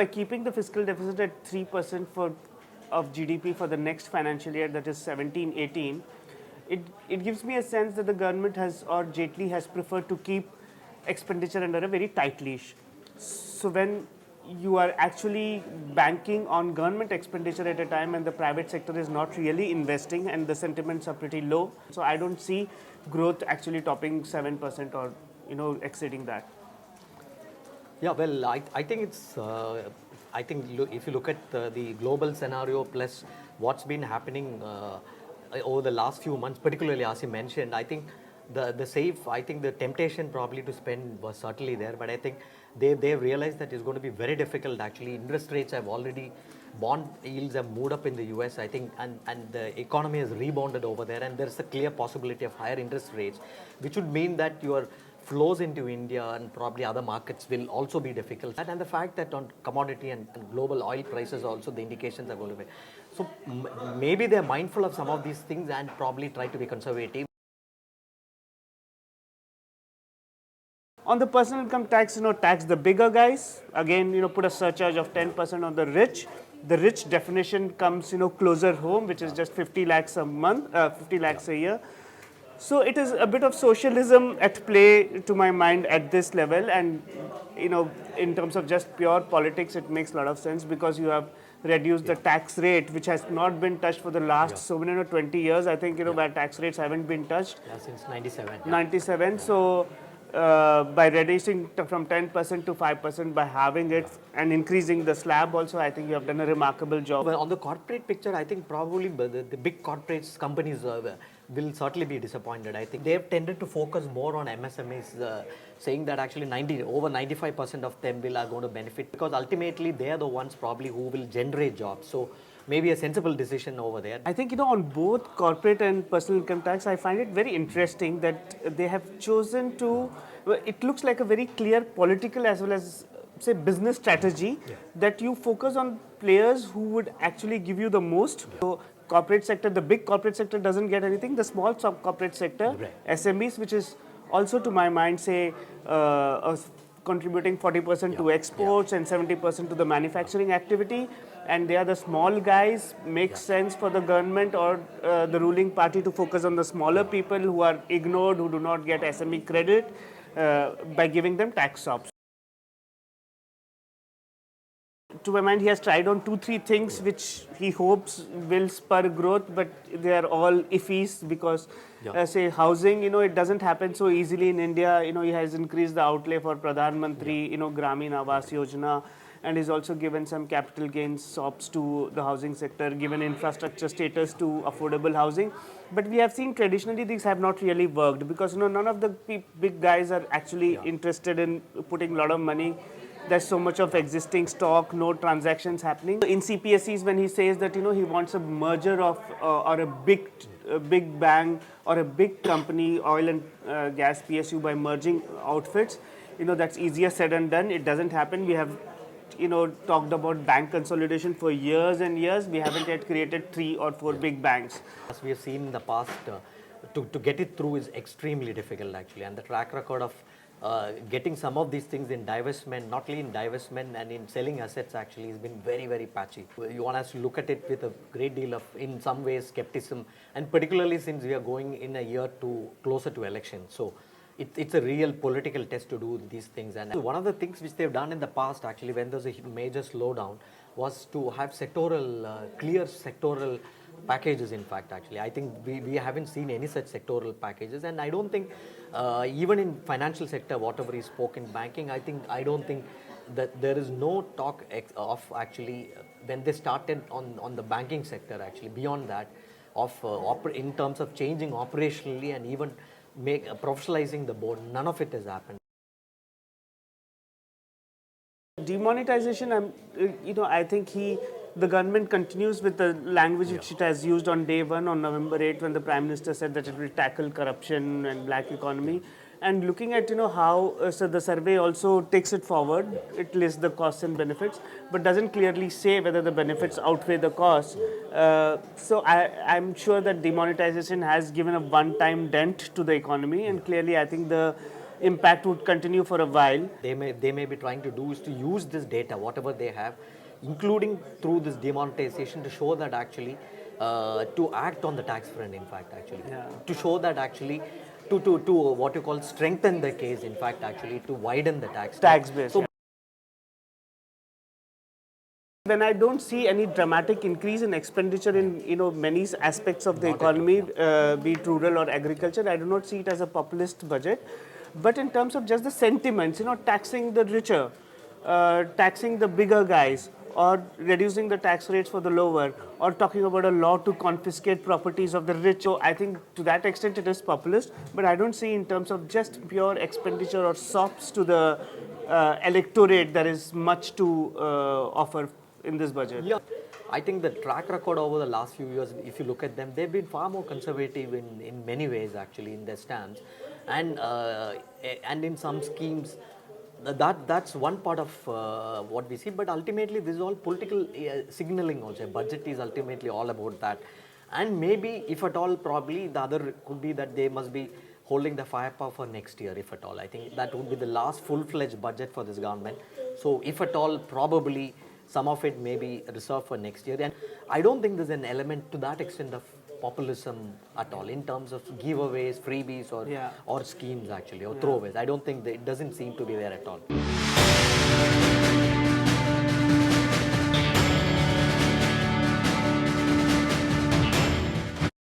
by keeping the fiscal deficit at 3% of GDP for the next financial year, that is 17-18, it gives me a sense that the government has, or Jaitley has preferred to keep expenditure under a very tight leash. So when you are actually banking on government expenditure at a time and the private sector is not really investing and the sentiments are pretty low, so I don't see growth actually topping 7% or exceeding that. Yeah, well, I think it's, I think if you look at the global scenario plus what's been happening over the last few months, particularly as you mentioned, I think I think the temptation probably to spend was certainly there, but I think they've realized that it's going to be very difficult actually. Interest rates have already, bond yields have moved up in the US, I think, and the economy has rebounded over there, and there's a clear possibility of higher interest rates, which would mean that your flows into India and probably other markets will also be difficult. And the fact that on commodity and global oil prices also the indications are going to be. So maybe they're mindful of some of these things and probably try to be conservative. On the personal income tax, tax the bigger guys. Again, put a surcharge of 10% on the rich. The rich definition comes, closer home, which is just 50 lakhs a month, 50 lakhs a year. So it is a bit of socialism at play to my mind at this level, and in terms of just pure politics, it makes a lot of sense because you have reduced the tax rate, which has not been touched for the last so many 20 years. I think where tax rates haven't been touched. Since 97. 97. So by reducing from 10% to 5%, by having it and increasing the slab also, I think you have done a remarkable job. Well, on the corporate picture, I think probably the big corporates, companies will certainly be disappointed. I think they have tended to focus more on MSMEs, saying that actually over 95% of them are going to benefit because ultimately they are the ones probably who will generate jobs. So maybe a sensible decision over there. I think, on both corporate and personal income tax, I find it very interesting that they have chosen to, it looks like a very clear political as well as, say, business strategy that you focus on players who would actually give you the most. So corporate sector, the big corporate sector doesn't get anything. The small corporate sector, SMEs, which is also to my mind, say, contributing 40% to exports and 70% to the manufacturing activity, and they are the small guys, makes sense for the government or the ruling party to focus on the smaller people who are ignored, who do not get SME credit by giving them tax stops. To my mind, he has tried on 2-3 things which he hopes will spur growth, but they are all iffies because, say, housing, it doesn't happen so easily in India. He has increased the outlay for Pradhan Mantri, Gramin Awas Yojana, and he's also given some capital gains SOPs to the housing sector, given infrastructure status to affordable housing. But we have seen traditionally these have not really worked because, none of the big guys are actually interested in putting a lot of money. There's so much of existing stock, no transactions happening. In CPSEs, when he says that he wants a merger of or a big bang or a big company, oil and gas PSU, by merging outfits, that's easier said than done. It doesn't happen. We have talked about bank consolidation for years and years. We haven't yet created 3 or 4 big banks. As we have seen in the past, to get it through is extremely difficult actually, and the track record of getting some of these things in divestment, not only in divestment and in selling assets actually, has been very, very patchy. You want us to look at it with a great deal of, in some ways, skepticism, and particularly since we are going in a year closer to election. So it's a real political test to do these things. And one of the things which they've done in the past actually, when there's a major slowdown, was to have clear sectoral packages. In fact, actually, I think we haven't seen any such sectoral packages, and I don't think even in financial sector, whatever he spoke in banking, I don't think that there is no talk of actually when they started on the banking sector actually beyond that of in terms of changing operationally and even professionalizing the board. None of it has happened. Demonetization, I think the government continues with the language which it has used on day one, on November 8th, when the Prime Minister said that it will tackle corruption and black economy. And looking at how so the survey also takes it forward, it lists the costs and benefits, but doesn't clearly say whether the benefits outweigh the costs. So I'm sure that demonetization has given a one-time dent to the economy, and clearly I think the impact would continue for a while. They may be trying to do is to use this data, whatever they have, including through this demonetization, to show that actually to act on the tax front, in fact, actually, to show that actually to what you call strengthen the case, in fact, actually to widen the tax Base. So when I don't see any dramatic increase in expenditure in many aspects of the economy, be it rural or agriculture, I do not see it as a populist budget. But in terms of just the sentiments, taxing the richer, taxing the bigger guys, or reducing the tax rates for the lower, or talking about a law to confiscate properties of the rich. So I think to that extent it is populist, but I don't see in terms of just pure expenditure or sops to the electorate there is much to offer in this budget. yeah, I think the track record over the last few years, if you look at them, they've been far more conservative in many ways, actually, in their stance, and in some schemes. That's one part of what we see, but ultimately this is all political signaling also. Budget is ultimately all about that, and maybe if at all, probably the other could be that they must be holding the firepower for next year, if at all. I think that would be the last full-fledged budget for this government. So if at all, probably some of it may be reserved for next year, and I don't think there's an element to that extent of populism at all in terms of giveaways, freebies, or schemes, actually, or throwaways. I don't think it doesn't seem to be there at all.